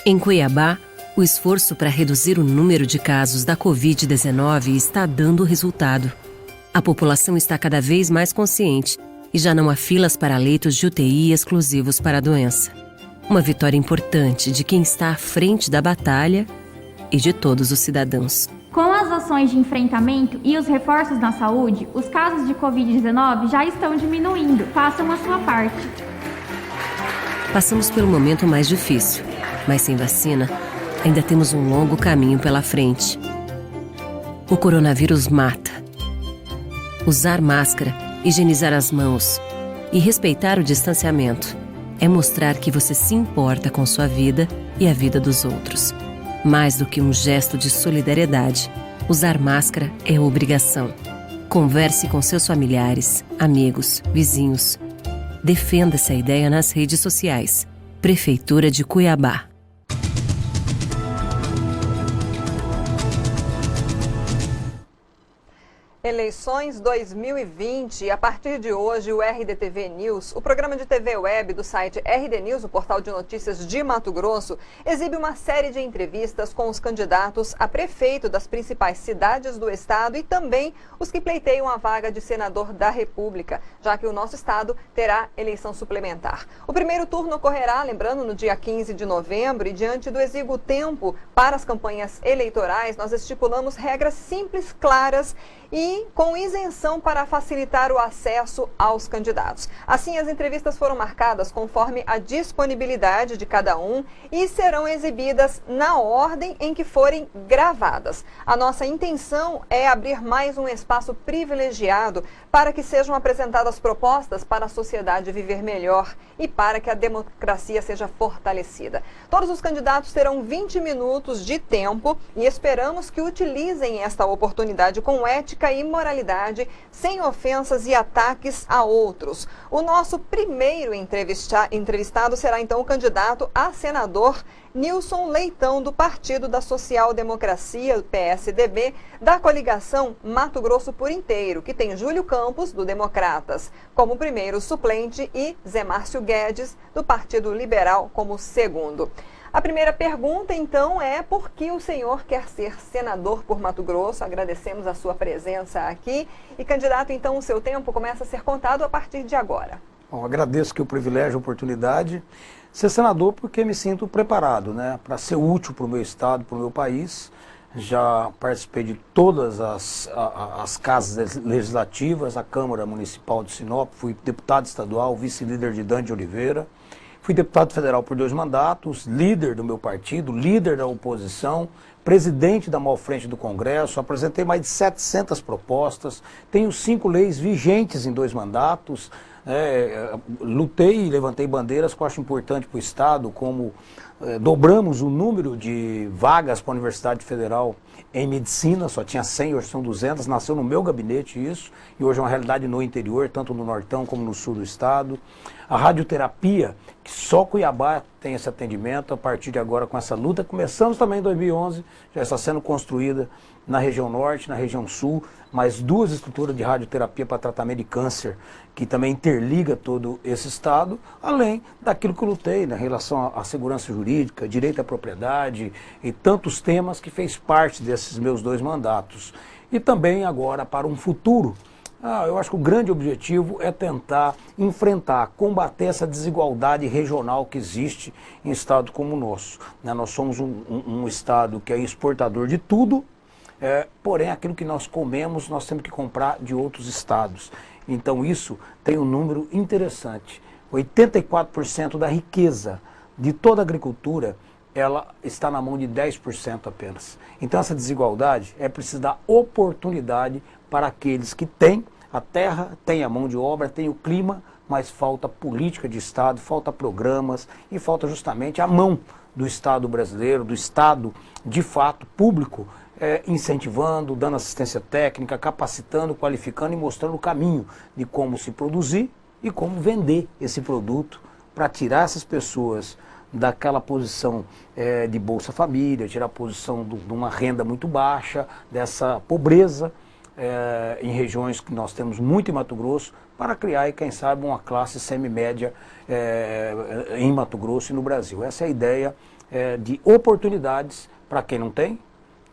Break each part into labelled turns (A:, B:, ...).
A: Em Cuiabá, o esforço para reduzir o número de casos da Covid-19 está dando resultado. A população está cada vez mais consciente e já não há filas para leitos de UTI exclusivos para a doença. Uma vitória importante de quem está à frente da batalha e de todos os cidadãos.
B: Com as ações de enfrentamento e os reforços na saúde, os casos de Covid-19 já estão diminuindo. Façam a sua parte.
A: Passamos pelo momento mais difícil, mas sem vacina, ainda temos um longo caminho pela frente. O coronavírus mata. Usar máscara, higienizar as mãos e respeitar o distanciamento é mostrar que você se importa com sua vida e a vida dos outros. Mais do que um gesto de solidariedade, usar máscara é obrigação. Converse com seus familiares, amigos, vizinhos. Defenda essa ideia nas redes sociais. Prefeitura de Cuiabá.
C: Eleições 2020. E a partir de hoje, o RDTV News, o programa de TV web do site RD News, o portal de notícias de Mato Grosso, exibe uma série de entrevistas com os candidatos a prefeito das principais cidades do estado e também os que pleiteiam a vaga de senador da República, já que o nosso estado terá eleição suplementar. O primeiro turno ocorrerá, lembrando, no dia 15 de novembro e diante do exíguo tempo para as campanhas eleitorais, nós estipulamos regras simples, claras e com isenção para facilitar o acesso aos candidatos. Assim, as entrevistas foram marcadas conforme a disponibilidade de cada um e serão exibidas na ordem em que forem gravadas. A nossa intenção é abrir mais um espaço privilegiado para que sejam apresentadas propostas para a sociedade viver melhor e para que a democracia seja fortalecida. Todos os candidatos terão 20 minutos de tempo e esperamos que utilizem esta oportunidade com ética e moralidade, sem ofensas e ataques a outros. O nosso primeiro entrevistado será então o candidato a senador Nilson Leitão, do Partido da Social Democracia, PSDB, da coligação Mato Grosso por Inteiro, que tem Júlio Campos, do Democratas, como primeiro suplente e Zé Márcio Guedes, do Partido Liberal, como segundo. A primeira pergunta, então, é por que o senhor quer ser senador por Mato Grosso? Agradecemos a sua presença aqui. E, candidato, então, o seu tempo começa a ser contado a partir de agora.
D: Bom, agradeço que o privilégio, a oportunidade. Ser senador porque me sinto preparado, né, para ser útil para o meu estado, para o meu país. Já participei de todas as casas legislativas, a Câmara Municipal de Sinop, fui deputado estadual, vice-líder de Dante Oliveira. Fui deputado federal por 2 mandatos, líder do meu partido, líder da oposição, presidente da maior frente do Congresso, apresentei mais de 700 propostas, tenho 5 leis vigentes em 2 mandatos, lutei e levantei bandeiras que eu acho importante para o Estado, como dobramos o número de vagas para a Universidade Federal em medicina, só tinha 100, hoje são 200, nasceu no meu gabinete isso, e hoje é uma realidade no interior, tanto no Nortão como no sul do estado. A radioterapia, que só Cuiabá tem esse atendimento, a partir de agora com essa luta, começamos também em 2011, já está sendo construída na região norte, na região sul, mais 2 estruturas de radioterapia para tratamento de câncer, que também interliga todo esse estado, além daquilo que eu lutei, né, em relação à segurança jurídica, direito à propriedade e tantos temas que fez parte desses meus 2 mandatos. E também agora para um futuro. Eu acho que o grande objetivo é tentar enfrentar, combater essa desigualdade regional que existe em estado como o nosso, né? Nós somos um estado que é exportador de tudo, porém aquilo que nós comemos nós temos que comprar de outros estados. Então isso tem um número interessante. 84% da riqueza de toda a agricultura, ela está na mão de 10% apenas. Então essa desigualdade é preciso dar oportunidade para aqueles que têm a terra, têm a mão de obra, têm o clima, mas falta política de Estado, falta programas e falta justamente a mão do Estado brasileiro, do Estado de fato público, incentivando, dando assistência técnica, capacitando, qualificando e mostrando o caminho de como se produzir e como vender esse produto para tirar essas pessoas daquela posição de Bolsa Família, tirar a posição de uma renda muito baixa, dessa pobreza em regiões que nós temos muito em Mato Grosso, para criar, e quem sabe, uma classe semi-média em Mato Grosso e no Brasil. Essa é a ideia de oportunidades para quem não tem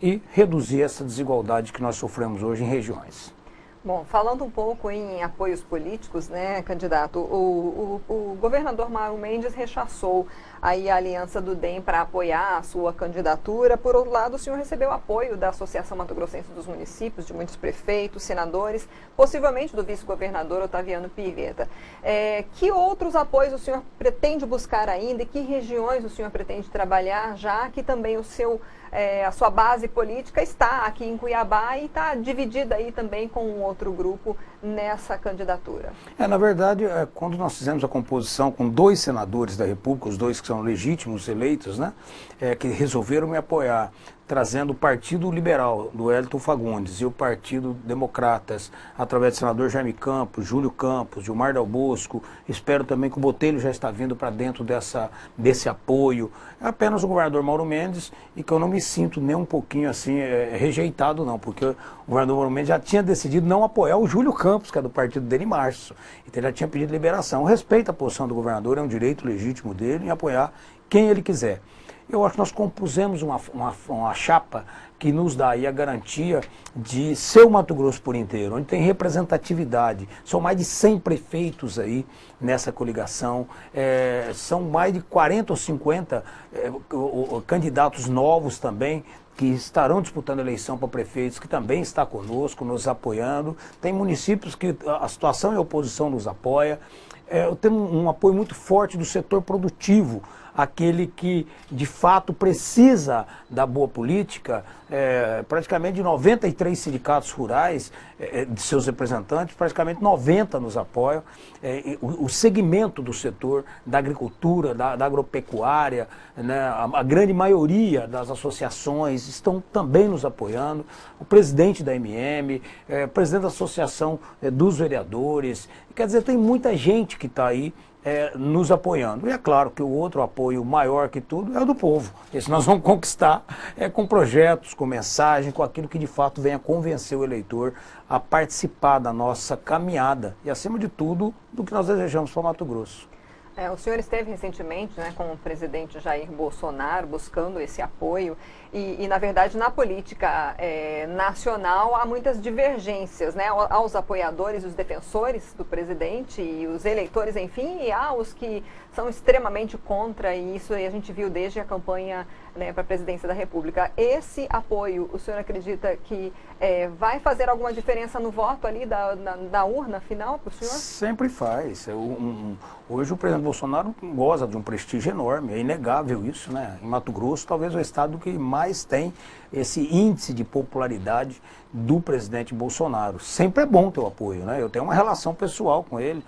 D: e reduzir essa desigualdade que nós sofremos hoje em regiões.
C: Bom, falando um pouco em apoios políticos, né, candidato, o governador Mauro Mendes rechaçou aí a aliança do DEM para apoiar a sua candidatura. Por outro lado, o senhor recebeu apoio da Associação Mato Grossense dos Municípios, de muitos prefeitos, senadores, possivelmente do vice-governador Otaviano Pivetta. Que outros apoios o senhor pretende buscar ainda e que regiões o senhor pretende trabalhar, já que também a sua base política está aqui em Cuiabá e está dividida aí também com um outro grupo nessa candidatura?
D: Na verdade, quando nós fizemos a composição com 2 senadores da República, os 2 que são legítimos eleitos, né, que resolveram me apoiar, trazendo o Partido Liberal, do Wellington Fagundes, e o Partido Democratas, através do senador Jaime Campos, Júlio Campos, Gilmar Dal Bosco. Espero também que o Botelho já está vindo para dentro desse apoio. É apenas o governador Mauro Mendes, e que eu não me sinto nem um pouquinho assim rejeitado não, porque o governador Mauro Mendes já tinha decidido não apoiar o Júlio Campos, que é do partido dele, em março. Então ele já tinha pedido liberação. Respeito a posição do governador, é um direito legítimo dele em apoiar quem ele quiser. Eu acho que nós compusemos uma chapa que nos dá aí a garantia de ser o Mato Grosso por inteiro, onde tem representatividade. São mais de 100 prefeitos aí nessa coligação, são mais de 40 ou 50 candidatos novos também, que estarão disputando eleição para prefeitos, que também está conosco, nos apoiando. Tem municípios que a situação e a oposição nos apoia. Eu tenho um apoio muito forte do setor produtivo, aquele que de fato precisa da boa política. Praticamente de 93 sindicatos rurais, de seus representantes, praticamente 90 nos apoiam. O segmento do setor da agricultura, da agropecuária, né, a grande maioria das associações estão também nos apoiando. O presidente da MM, o presidente da Associação dos Vereadores. Quer dizer, tem muita gente que está aí nos apoiando. E é claro que o outro apoio maior que tudo é o do povo. Esse nós vamos conquistar com projetos, com mensagem, com aquilo que de fato venha convencer o eleitor a participar da nossa caminhada e, acima de tudo, do que nós desejamos para o Mato Grosso.
C: O senhor esteve recentemente, né, com o presidente Jair Bolsonaro buscando esse apoio e na verdade, na política nacional há muitas divergências, né, aos apoiadores, os defensores do presidente e os eleitores, enfim, e há os que são extremamente contra isso, e a gente viu desde a campanha, né, para a presidência da República. Esse apoio, o senhor acredita que vai fazer alguma diferença no voto ali da urna final para o senhor?
D: Sempre faz. Hoje o presidente Bolsonaro goza de um prestígio enorme, é inegável isso, né? Em Mato Grosso, talvez o estado que mais tem esse índice de popularidade do presidente Bolsonaro. Sempre é bom ter o apoio, né? Eu tenho uma relação pessoal com ele.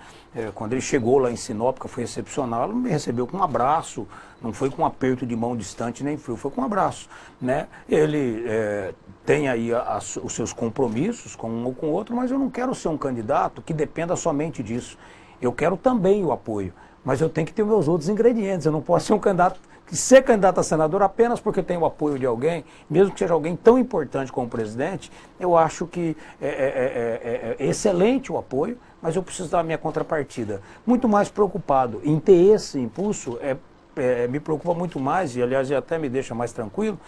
D: Quando ele chegou lá em Sinop, que eu fui recepcioná-lo, me recebeu com um abraço, não foi com um aperto de mão distante nem frio, foi com um abraço, né? Ele tem aí os seus compromissos com um ou com outro, mas eu não quero ser um candidato que dependa somente disso. Eu quero também o apoio, mas eu tenho que ter meus outros ingredientes. Eu não posso ser um candidato, ser candidato a senador apenas porque tem o apoio de alguém, mesmo que seja alguém tão importante como o presidente. Eu acho que é excelente o apoio, mas eu preciso dar a minha contrapartida. Muito mais preocupado em ter esse impulso, me preocupa muito mais, e aliás até me deixa mais tranquilo,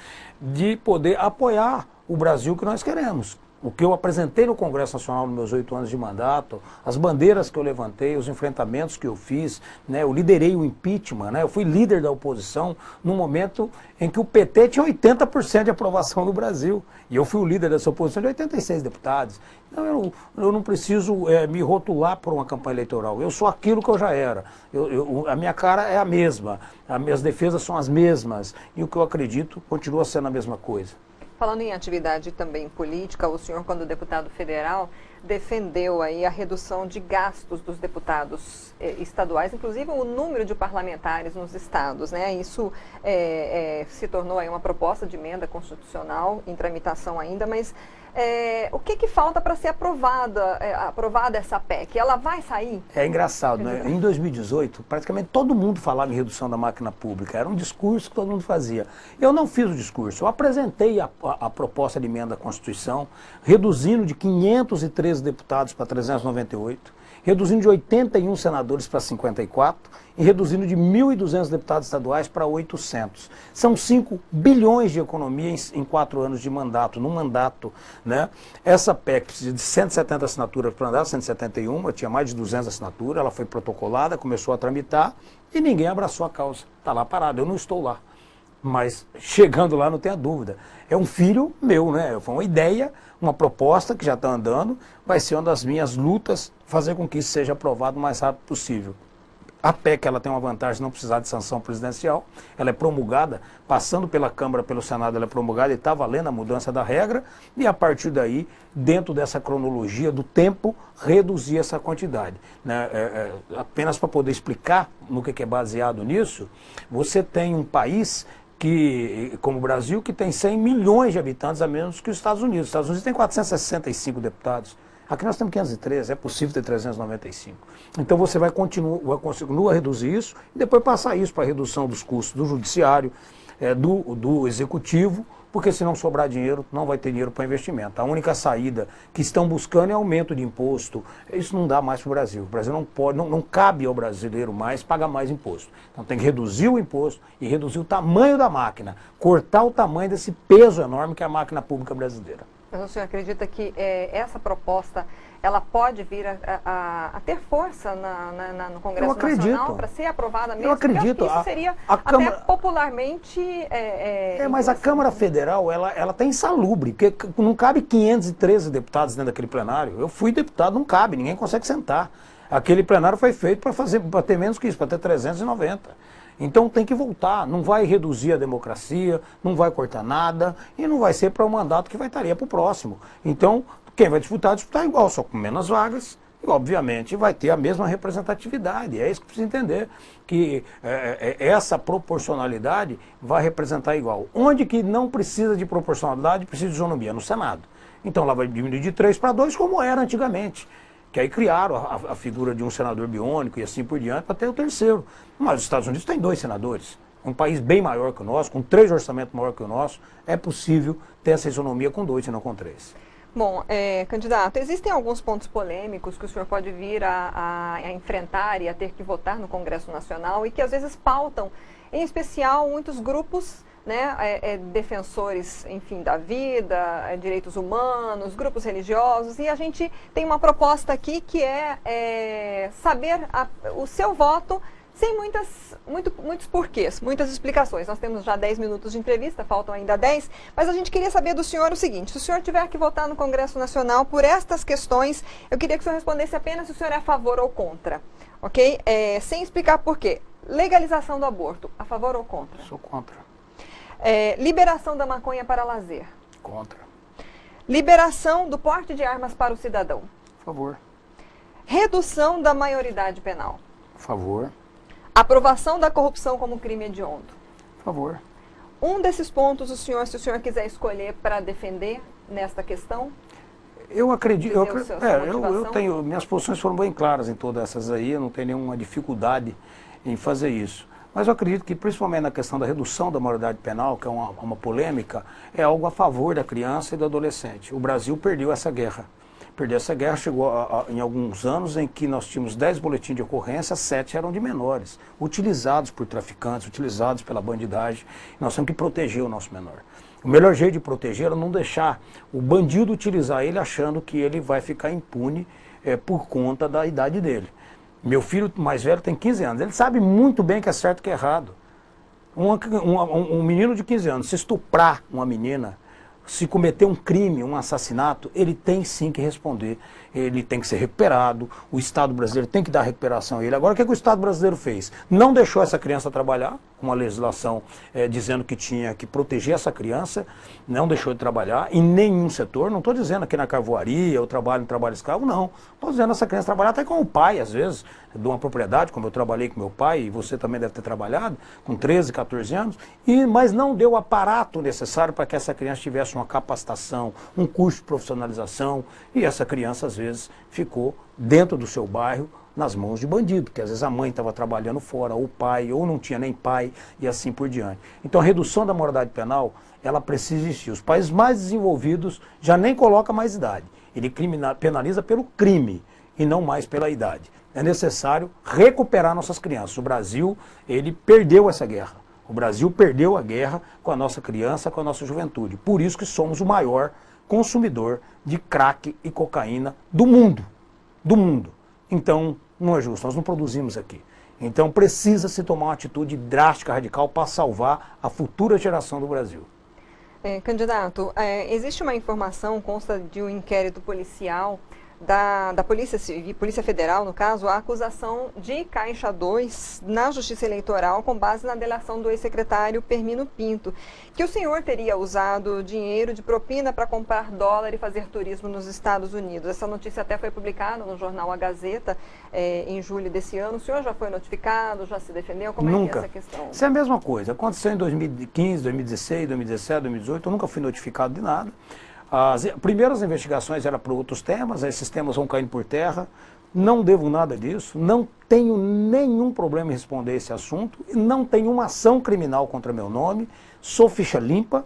D: de poder apoiar o Brasil que nós queremos. O que eu apresentei no Congresso Nacional nos meus 8 anos de mandato, as bandeiras que eu levantei, os enfrentamentos que eu fiz, né, eu liderei o impeachment, né, eu fui líder da oposição no momento em que o PT tinha 80% de aprovação no Brasil. E eu fui o líder dessa oposição de 86 deputados. Então eu não preciso me rotular por uma campanha eleitoral. Eu sou aquilo que eu já era. A minha cara é a mesma, as minhas defesas são as mesmas. E o que eu acredito continua sendo a mesma coisa.
C: Falando em atividade também política, o senhor, quando deputado federal, defendeu aí a redução de gastos dos deputados estaduais, inclusive o número de parlamentares nos estados, né? Isso se tornou aí uma proposta de emenda constitucional em tramitação ainda, mas o que falta para ser aprovada essa PEC? Ela vai sair?
D: É engraçado, né? Em 2018, praticamente todo mundo falava em redução da máquina pública. Era um discurso que todo mundo fazia. Eu não fiz o discurso, eu apresentei a proposta de emenda à Constituição, reduzindo de 513 deputados para 398. reduzindo de 81 senadores para 54 e reduzindo de 1.200 deputados estaduais para 800. São 5 bilhões de economia em 4 anos de mandato, num mandato, né? Essa PEC precisa de 170 assinaturas para andar, 171, tinha mais de 200 assinaturas, ela foi protocolada, começou a tramitar e ninguém abraçou a causa. Está lá parado, eu não estou lá. Mas chegando lá não tenha dúvida. É um filho meu, né? Foi uma ideia, uma proposta que já está andando, vai ser uma das minhas lutas, fazer com que isso seja aprovado o mais rápido possível. A PEC ela tem uma vantagem de não precisar de sanção presidencial, ela é promulgada, passando pela Câmara, pelo Senado, ela é promulgada e está valendo a mudança da regra, e a partir daí, dentro dessa cronologia do tempo, reduzir essa quantidade. Né? Apenas para poder explicar no que é baseado nisso, você tem um país como o Brasil, que tem 100 milhões de habitantes a menos que os Estados Unidos. Os Estados Unidos tem 465 deputados. Aqui nós temos 513, é possível ter 395. Então você vai continuar a reduzir isso e depois passar isso para a redução dos custos do judiciário, do executivo, porque se não sobrar dinheiro, não vai ter dinheiro para investimento. A única saída que estão buscando é aumento de imposto. Isso não dá mais para o Brasil. O Brasil não pode, não cabe ao brasileiro mais pagar mais imposto. Então tem que reduzir o imposto e reduzir o tamanho da máquina, cortar o tamanho desse peso enorme que é a máquina pública brasileira.
C: Mas o senhor acredita que essa proposta ela pode vir a ter força no Congresso Nacional para ser aprovada mesmo?
D: Eu acredito.
C: Isso seria
D: Câmara,
C: até popularmente...
D: mas a Câmara Federal, ela tá insalubre, porque não cabe 513 deputados dentro daquele plenário. Eu fui deputado, não cabe, ninguém consegue sentar. Aquele plenário foi feito para ter menos que isso, para ter 390. Então tem que voltar, não vai reduzir a democracia, não vai cortar nada e não vai ser para o mandato que vai estaria para o próximo. Então quem vai disputar igual, só com menos vagas e obviamente vai ter a mesma representatividade. É isso que precisa entender, que essa proporcionalidade vai representar igual. Onde que não precisa de proporcionalidade, precisa de isonomia? No Senado. Então lá vai diminuir de 3 para 2 como era antigamente. Que aí criaram a figura de um senador biônico e assim por diante para ter o terceiro. Mas os Estados Unidos têm 2 senadores. Um país bem maior que o nosso, com 3 orçamentos maior que o nosso, é possível ter essa isonomia com 2 e não com 3.
C: Bom, candidato, existem alguns pontos polêmicos que o senhor pode vir a enfrentar e a ter que votar no Congresso Nacional e que às vezes pautam, em especial, muitos grupos, né, defensores, enfim, da vida, direitos humanos, grupos religiosos, e a gente tem uma proposta aqui que é saber o seu voto sem muitos porquês, muitas explicações. Nós temos já 10 minutos de entrevista, faltam ainda 10, mas a gente queria saber do senhor o seguinte: se o senhor tiver que votar no Congresso Nacional por estas questões, eu queria que o senhor respondesse apenas se o senhor é a favor ou contra, ok? Sem explicar por quê. Legalização do aborto, a favor ou contra?
D: Sou contra.
C: Liberação da maconha para lazer.
D: Contra.
C: Liberação do porte de armas para o cidadão.
D: A favor.
C: Redução da maioridade penal.
D: A favor.
C: Aprovação da corrupção como crime hediondo.
D: A favor.
C: Um desses pontos, se o senhor quiser escolher para defender nesta questão?
D: Eu acredito, eu tenho, minhas posições foram bem claras em todas essas aí, eu não tenho nenhuma dificuldade em fazer isso. Mas eu acredito que, principalmente na questão da redução da maioridade penal, que é uma polêmica, é algo a favor da criança e do adolescente. O Brasil perdeu essa guerra. Perdeu essa guerra, chegou em alguns anos em que nós tínhamos 10 boletins de ocorrência, 7 eram de menores, utilizados por traficantes, utilizados pela bandidagem. Nós temos que proteger o nosso menor. O melhor jeito de proteger é não deixar o bandido utilizar ele achando que ele vai ficar impune por conta da idade dele. Meu filho mais velho tem 15 anos, ele sabe muito bem que é certo e que é errado. Um menino de 15 anos, se estuprar uma menina, se cometer um crime, um assassinato, ele tem sim que responder, ele tem que ser recuperado, o Estado brasileiro tem que dar recuperação a ele. Agora, o que o Estado brasileiro fez? Não deixou essa criança trabalhar, com uma legislação dizendo que tinha que proteger essa criança, não deixou de trabalhar em nenhum setor. Não estou dizendo aqui na carvoaria, eu trabalho em trabalho escravo, não. Estou dizendo essa criança trabalhar até com o pai, às vezes, de uma propriedade, como eu trabalhei com meu pai, e você também deve ter trabalhado, com 13, 14 anos, mas não deu o aparato necessário para que essa criança tivesse uma capacitação, um curso de profissionalização, e essa criança, às vezes, ficou dentro do seu bairro, nas mãos de bandido, porque às vezes a mãe estava trabalhando fora, ou o pai, ou não tinha nem pai, e assim por diante. Então a redução da maioridade penal, ela precisa existir. Os países mais desenvolvidos já nem colocam mais idade. Ele penaliza pelo crime, e não mais pela idade. É necessário recuperar nossas crianças. O Brasil, ele perdeu essa guerra. O Brasil perdeu a guerra com a nossa criança, com a nossa juventude. Por isso que somos o maior consumidor de crack e cocaína do mundo. Do mundo. Então, não é justo, nós não produzimos aqui. Então, precisa-se tomar uma atitude drástica, radical, para salvar a futura geração do Brasil.
C: Candidato, existe uma informação, consta de um inquérito policial da Polícia Civil, Polícia Federal, no caso, a acusação de Caixa 2 na Justiça Eleitoral com base na delação do ex-secretário Permino Pinto, que o senhor teria usado dinheiro de propina para comprar dólar e fazer turismo nos Estados Unidos. Essa notícia até foi publicada no jornal A Gazeta em julho desse ano. O senhor já foi notificado, já se defendeu? Como é que é essa questão?
D: Isso é a mesma coisa. Aconteceu em 2015, 2016, 2017, 2018, eu nunca fui notificado de nada. As primeiras investigações eram para outros temas, esses temas vão caindo por terra, não devo nada disso, não tenho nenhum problema em responder esse assunto, não tenho uma ação criminal contra meu nome, sou ficha limpa,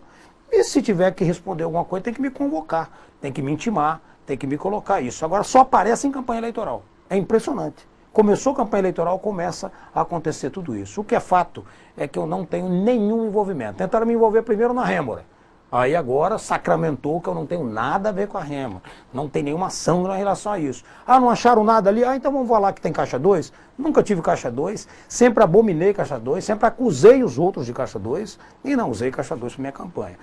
D: e se tiver que responder alguma coisa tem que me convocar, tem que me intimar, tem que me colocar isso. Agora só aparece em campanha eleitoral, é impressionante. Começou a campanha eleitoral, começa a acontecer tudo isso. O que é fato é que eu não tenho nenhum envolvimento. Tentaram me envolver primeiro na Rêmora. Aí agora sacramentou que eu não tenho nada a ver com a Rêmora. Não tem nenhuma ação em relação a isso. Ah, não acharam nada ali? Ah, então vamos falar que tem Caixa 2? Nunca tive Caixa 2, sempre abominei Caixa 2, sempre acusei os outros de Caixa 2 e não usei Caixa 2 para minha campanha.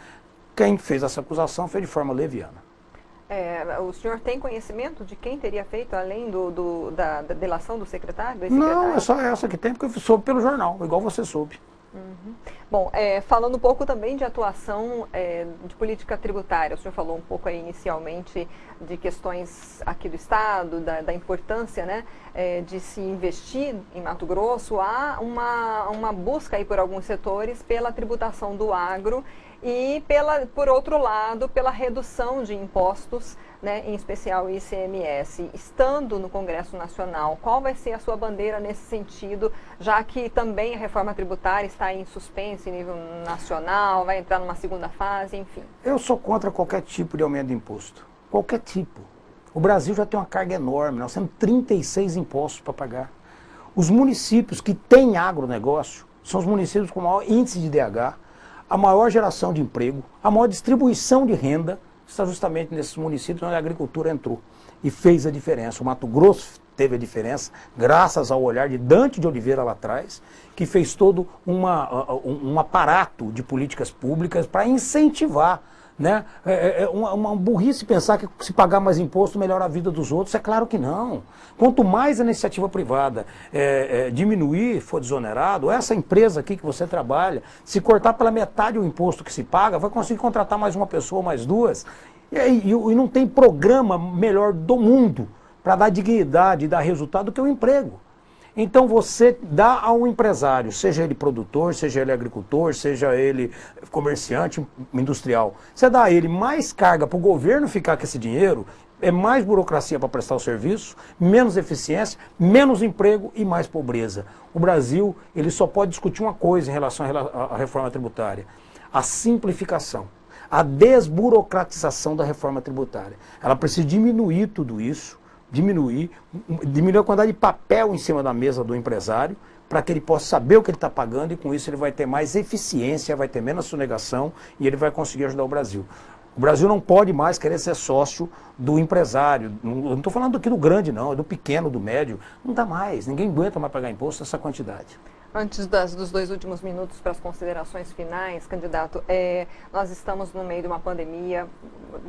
D: Quem fez essa acusação fez de forma leviana.
C: O senhor tem conhecimento de quem teria feito, além da delação do secretário?
D: Não, é só essa que tem, porque eu soube pelo jornal, igual você soube.
C: Uhum. Bom, falando um pouco também de atuação de política tributária, o senhor falou um pouco aí inicialmente de questões aqui do Estado, da importância, né, de se investir em Mato Grosso. Há uma busca aí por alguns setores pela tributação do agro e, por outro lado, pela redução de impostos, né, em especial o ICMS. Estando no Congresso Nacional, qual vai ser a sua bandeira nesse sentido, já que também a reforma tributária está em suspense em nível nacional, vai entrar numa segunda fase, enfim? Eu
D: sou contra qualquer tipo de aumento de imposto, qualquer tipo. O Brasil já tem uma carga enorme, nós temos 36 impostos para pagar. Os municípios que têm agronegócio são os municípios com maior índice de DH, a maior geração de emprego, a maior distribuição de renda, está justamente nesses municípios onde a agricultura entrou e fez a diferença. O Mato Grosso teve a diferença, graças ao olhar de Dante de Oliveira lá atrás, que fez todo um aparato de políticas públicas para incentivar, né? Uma burrice pensar que se pagar mais imposto melhora a vida dos outros. É claro que não. Quanto mais a iniciativa privada diminuir, for desonerado, essa empresa aqui que você trabalha, se cortar pela metade o imposto que se paga, vai conseguir contratar mais uma pessoa, mais duas. E não tem programa melhor do mundo para dar dignidade e dar resultado do que o emprego. Então você dá ao empresário, seja ele produtor, seja ele agricultor, seja ele comerciante, industrial, você dá a ele mais carga para o governo ficar com esse dinheiro, é mais burocracia para prestar o serviço, menos eficiência, menos emprego e mais pobreza. O Brasil, ele só pode discutir uma coisa em relação à reforma tributária: a simplificação, a desburocratização da reforma tributária. Ela precisa diminuir tudo isso, diminuir a quantidade de papel em cima da mesa do empresário, para que ele possa saber o que ele está pagando, e com isso ele vai ter mais eficiência, vai ter menos sonegação e ele vai conseguir ajudar o Brasil. O Brasil não pode mais querer ser sócio do empresário. Não estou falando aqui do grande não, é do pequeno, do médio. Não dá mais, ninguém aguenta mais pagar imposto nessa quantidade.
C: Antes dos 2 últimos minutos para as considerações finais, candidato, nós estamos no meio de uma pandemia,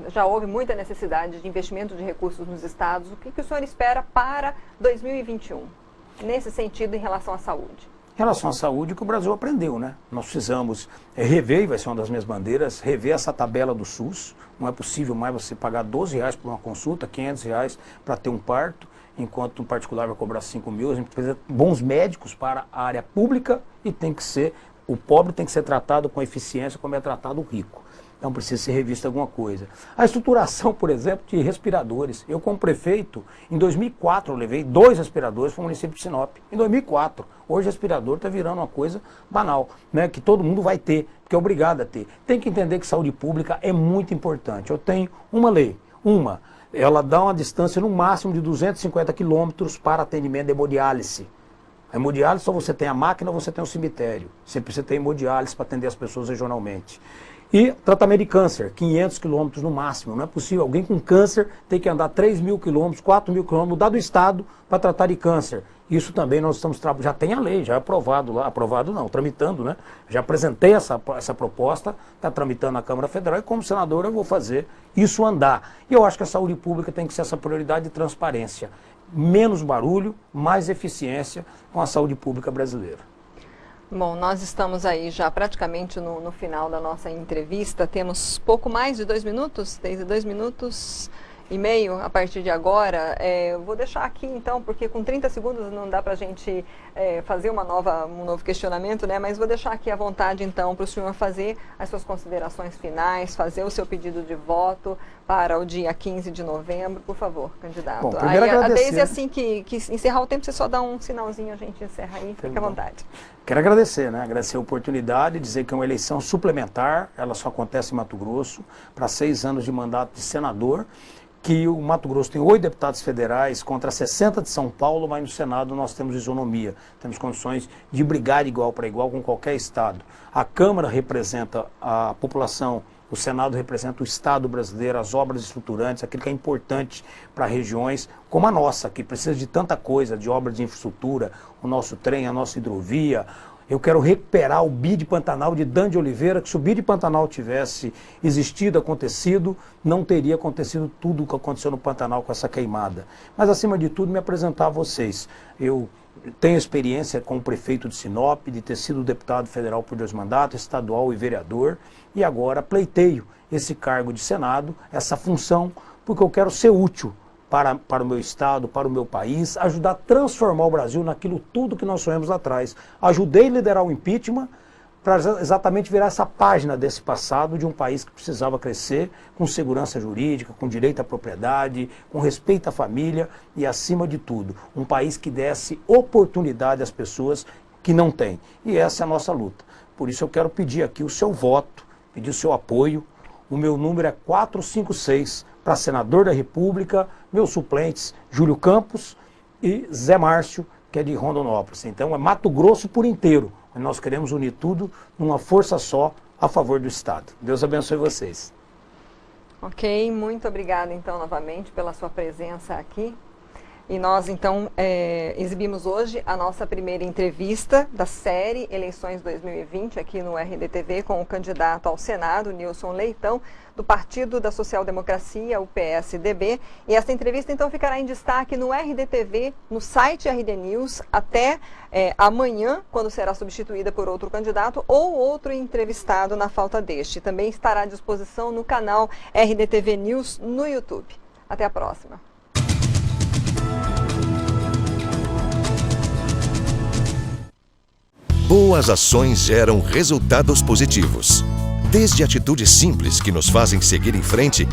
C: já houve muita necessidade de investimento de recursos nos estados. O que o senhor espera para 2021, nesse sentido, em relação à saúde?
D: Em relação à saúde, o que o Brasil aprendeu, né? Nós precisamos rever, e vai ser uma das minhas bandeiras, rever essa tabela do SUS. Não é possível mais você pagar R$12 por uma consulta, R$500 para ter um parto, enquanto um particular vai cobrar 5 mil. A gente precisa de bons médicos para a área pública e o pobre tem que ser tratado com eficiência como é tratado o rico. Então precisa ser revista alguma coisa. A estruturação, por exemplo, de respiradores. Eu, como prefeito, em 2004 eu levei 2 respiradores para o município de Sinop. Em 2004. Hoje o respirador está virando uma coisa banal, né, que todo mundo vai ter, porque é obrigado a ter. Tem que entender que saúde pública é muito importante. Eu tenho uma lei, ela dá uma distância no máximo de 250 quilômetros para atendimento de hemodiálise. A hemodiálise só você tem a máquina ou você tem o cemitério. Sempre você tem hemodiálise para atender as pessoas regionalmente. E tratamento de câncer, 500 quilômetros no máximo. Não é possível alguém com câncer ter que andar 3.000 quilômetros, 4.000 quilômetros, mudar do estado para tratar de câncer. Isso também nós estamos trabalhando, já tem a lei, já é aprovado lá, aprovado não, tramitando, né? Já apresentei essa proposta, está tramitando na Câmara Federal e como senador eu vou fazer isso andar. E eu acho que a saúde pública tem que ser essa prioridade de transparência. Menos barulho, mais eficiência com a saúde pública brasileira.
C: Bom, nós estamos aí já praticamente no final da nossa entrevista. Temos pouco mais de 2 minutos, desde 2 minutos e meio a partir de agora. Eu vou deixar aqui então, porque com 30 segundos não dá para a gente fazer um novo questionamento, né? Mas vou deixar aqui à vontade então para o senhor fazer as suas considerações finais, fazer o seu pedido de voto para o dia 15 de novembro, por favor, candidato.
D: Bom, primeiro
C: a Deise,
D: agradecer.
C: assim que encerrar o tempo, você só dá um sinalzinho, a gente encerra aí, fica à vontade.
D: Quero agradecer, né? Agradecer a oportunidade, dizer que é uma eleição suplementar, ela só acontece em Mato Grosso, para 6 anos de mandato de senador, que o Mato Grosso tem 8 deputados federais contra 60 de São Paulo, mas no Senado nós temos isonomia, temos condições de brigar de igual para igual com qualquer estado. A Câmara representa a população, o Senado representa o Estado brasileiro, as obras estruturantes, aquilo que é importante para regiões como a nossa, que precisa de tanta coisa, de obras de infraestrutura, o nosso trem, a nossa hidrovia. Eu quero recuperar o BID Pantanal de Dan de Oliveira, que se o BID Pantanal tivesse existido, acontecido, não teria acontecido tudo o que aconteceu no Pantanal com essa queimada. Mas, acima de tudo, me apresentar a vocês. Eu tenho experiência como prefeito de Sinop, de ter sido deputado federal por 2 mandatos, estadual e vereador, e agora pleiteio esse cargo de Senado, essa função, porque eu quero ser útil para o meu estado, para o meu país, ajudar a transformar o Brasil naquilo tudo que nós sonhamos lá atrás. Ajudei a liderar o impeachment para exatamente virar essa página desse passado de um país que precisava crescer com segurança jurídica, com direito à propriedade, com respeito à família e, acima de tudo, um país que desse oportunidade às pessoas que não têm. E essa é a nossa luta. Por isso eu quero pedir aqui o seu voto, pedir o seu apoio. O meu número é 456 para senador da República, meus suplentes Júlio Campos e Zé Márcio, que é de Rondonópolis. Então é Mato Grosso por inteiro. Nós queremos unir tudo numa força só a favor do Estado. Deus abençoe vocês.
C: Ok, muito obrigada então novamente pela sua presença aqui. E nós então exibimos hoje a nossa primeira entrevista da série Eleições 2020 aqui no RDTV com o candidato ao Senado, Nilson Leitão, do Partido da Social Democracia, o PSDB. E essa entrevista então ficará em destaque no RDTV, no site RD News, até amanhã, quando será substituída por outro candidato ou outro entrevistado na falta deste. Também estará à disposição no canal RDTV News no YouTube. Até a próxima.
E: Boas ações geram resultados positivos. Desde atitudes simples que nos fazem seguir em frente,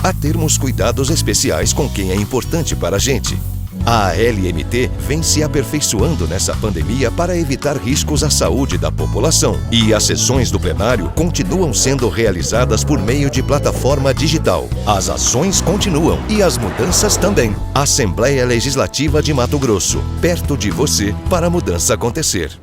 E: a termos cuidados especiais com quem é importante para a gente. A LMT vem se aperfeiçoando nessa pandemia para evitar riscos à saúde da população. E as sessões do plenário continuam sendo realizadas por meio de plataforma digital. As ações continuam e as mudanças também. Assembleia Legislativa de Mato Grosso, perto de você para a mudança acontecer.